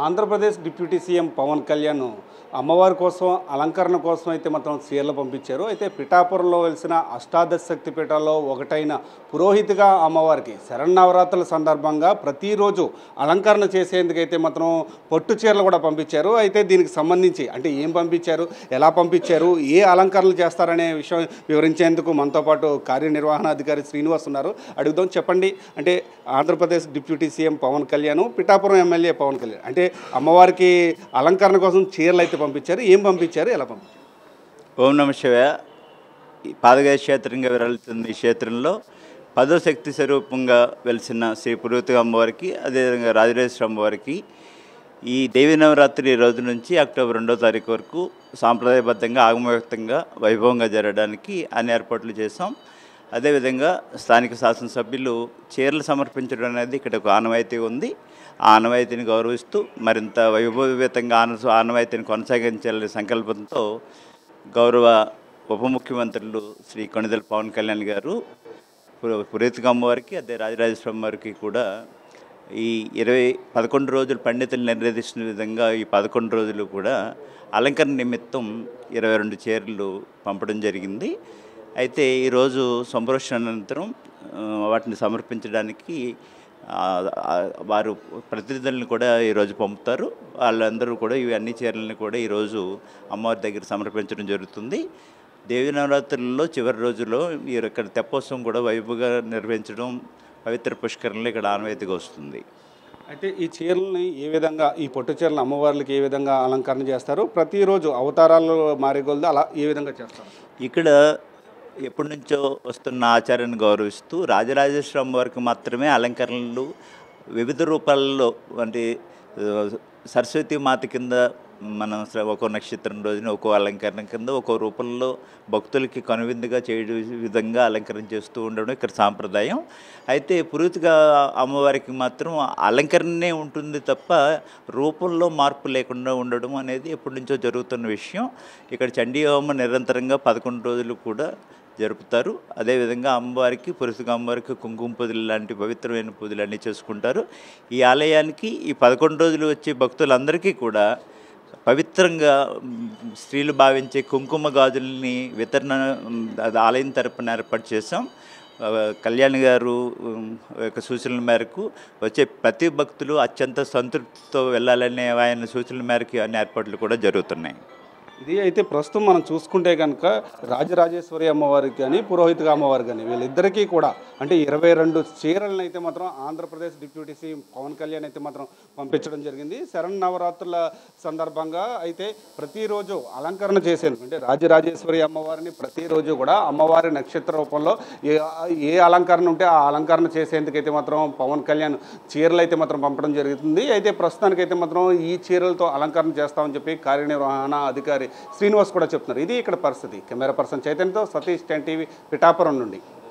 Andhra Pradesh deputy CM Pawan Kalyan అమ్మవారి కోసం అలంకరణ కోసం అయితే మాత్రం చీరలు పంపించారు. అయితే పిఠాపురంలో వెలిసిన అష్టాదశ శక్తి పీఠాల్లో ఒకటైన పురోహితిగా అమ్మవారికి శరన్నవరాత్రుల సందర్భంగా ప్రతిరోజు అలంకరణ చేసేందుకైతే మాత్రం పట్టు చీరలు కూడా పంపించారు. అయితే దీనికి సంబంధించి అంటే ఏం పంపించారు, ఎలా పంపించారు, ఏ అలంకరణలు చేస్తారనే విషయం వివరించేందుకు మనతో పాటు కార్యనిర్వహణాధికారి శ్రీనివాస్ ఉన్నారు. అడుగుదాం. చెప్పండి, అంటే Andhra Pradesh deputy CM Pawan Kalyan, Pithapuram MLA Pawan Kalyan అంటే అమ్మవారికి అలంకరణ కోసం చీరలు అయితే పంపించారు. ఏం పంపించారు, ఎలా పంపించారు? ఓం నమ శివాయ. పాదగయ క్షేత్రంగా విరళుతున్న ఈ క్షేత్రంలో 10వ శక్తి స్వరూపంగా వెలిసిన శ్రీ పురోహితి అమ్మవారికి, అదేవిధంగా రాజరాజేశ్వరి అమ్మవారికి ఈ దేవీ నవరాత్రి రోజు నుంచి అక్టోబర్ 2వ తారీఖు వరకు సాంప్రదాయబద్ధంగా ఆగమయుక్తంగా వైభవంగా జరగడానికి అన్ని ఏర్పాట్లు చేశాం. అదేవిధంగా స్థానిక శాసనసభ్యులు చీరలు సమర్పించడం అనేది ఇక్కడ ఒక ఆనవాయితీ ఉంది. ఆ ఆనవాయితీని గౌరవిస్తూ మరింత వైభవయుతంగా ఆనవాయితీని కొనసాగించాలనే సంకల్పంతో గౌరవ ఉప ముఖ్యమంత్రులు శ్రీ కొణిదెల పవన్ కళ్యాణ్ గారు పురోహితి అమ్మవారికి, అదే రాజరాజేశ్వరి అమ్మవారికి కూడా ఈ 11 రోజులు పండితులు నిర్దేశించిన విధంగా ఈ 11 రోజులు కూడా అలంకరణ నిమిత్తం 22 చీరలు పంపడం జరిగింది. అయితే ఈరోజు సంప్రోక్షణ అనంతరం వాటిని సమర్పించడానికి వారు ప్రతినిధులను కూడా ఈరోజు పంపుతారు. వాళ్ళందరూ కూడా ఇవి అన్ని చీరలను కూడా ఈరోజు అమ్మవారి దగ్గర సమర్పించడం జరుగుతుంది. దేవీ నవరాత్రులలో చివరి రోజుల్లో ఇక్కడ తెప్పోత్సవం కూడా వైభవంగా నిర్వహించడం పవిత్ర పుష్కరంలో ఇక్కడ ఆనవాయితీగా వస్తుంది. అయితే ఈ చీరలని ఏ విధంగా, ఈ పట్టు చీరలు అమ్మవార్లకి ఏ విధంగా అలంకరణ చేస్తారు? ప్రతిరోజు అవతారాలు మారేగొలదు అలా ఏ విధంగా చేస్తారు? ఇక్కడ ఎప్పటి నుంచో వస్తున్న ఆచారాన్ని గౌరవిస్తూ రాజరాజేశ్వరి అమ్మవారికి మాత్రమే అలంకరణలు వివిధ రూపాల్లో, అంటే సరస్వతి మాత కింద మనం ఒక్కో నక్షత్రం రోజున ఒక్కో అలంకరణ కింద ఒక్కో రూపంలో భక్తులకి కనువిందుగా చేయడం విధంగా అలంకరణ చేస్తూ ఉండడం ఇక్కడ సాంప్రదాయం. అయితే పురోహితిగా అమ్మవారికి మాత్రం అలంకరణనే ఉంటుంది తప్ప రూపంలో మార్పు లేకుండా ఉండడం అనేది ఎప్పటి నుంచో జరుగుతున్న విషయం. ఇక్కడ చండీ హోమం నిరంతరంగా 11 రోజులు కూడా జరుపుతారు. అదేవిధంగా అమ్మవారికి, పురుషుగా అమ్మవారికి కుంకుమ పూజలు లాంటి పవిత్రమైన పూజలు అన్నీ చేసుకుంటారు. ఈ ఆలయానికి ఈ 11 రోజులు వచ్చే భక్తులందరికీ కూడా పవిత్రంగా స్త్రీలు భావించే కుంకుమ గాజుల్ని వితరణ ఆలయం తరపున ఏర్పాటు చేశాం. కళ్యాణ్ గారు యొక్క సూచనల మేరకు వచ్చే ప్రతి భక్తులు అత్యంత సంతృప్తితో వెళ్ళాలనే ఆయన సూచనల మేరకు అన్ని ఏర్పాట్లు కూడా జరుగుతున్నాయి. ఇది అయితే ప్రస్తుతం మనం చూసుకుంటే కనుక రాజరాజేశ్వరి అమ్మవారికి కానీ పురోహితిగా అమ్మవారికి కానీ వీళ్ళిద్దరికీ కూడా అంటే 22 చీరలను అయితే మాత్రం ఆంధ్రప్రదేశ్ డిప్యూటీ సీఎం పవన్ కళ్యాణ్ అయితే మాత్రం పంపించడం జరిగింది. శరన్నవరాత్రుల సందర్భంగా అయితే ప్రతిరోజు అలంకరణ చేసేందుకు అంటే రాజరాజేశ్వరి అమ్మవారిని ప్రతిరోజు కూడా అమ్మవారి నక్షత్ర రూపంలో ఏ అలంకరణ ఉంటే ఆ అలంకరణ చేసేందుకైతే మాత్రం పవన్ కళ్యాణ్ చీరలు అయితే మాత్రం పంపడం జరుగుతుంది. అయితే ప్రస్తుతానికైతే మాత్రం ఈ చీరలతో అలంకరణ చేస్తామని చెప్పి కార్యనిర్వహణ అధికారి శ్రీనివాస్ కూడా చెప్తున్నారు. ఇది ఇక్కడ పరిస్థితి. కెమెరా పర్సన్ చైతన్యతో సతీష్, 10 టీవీ, పిఠాపురం నుండి.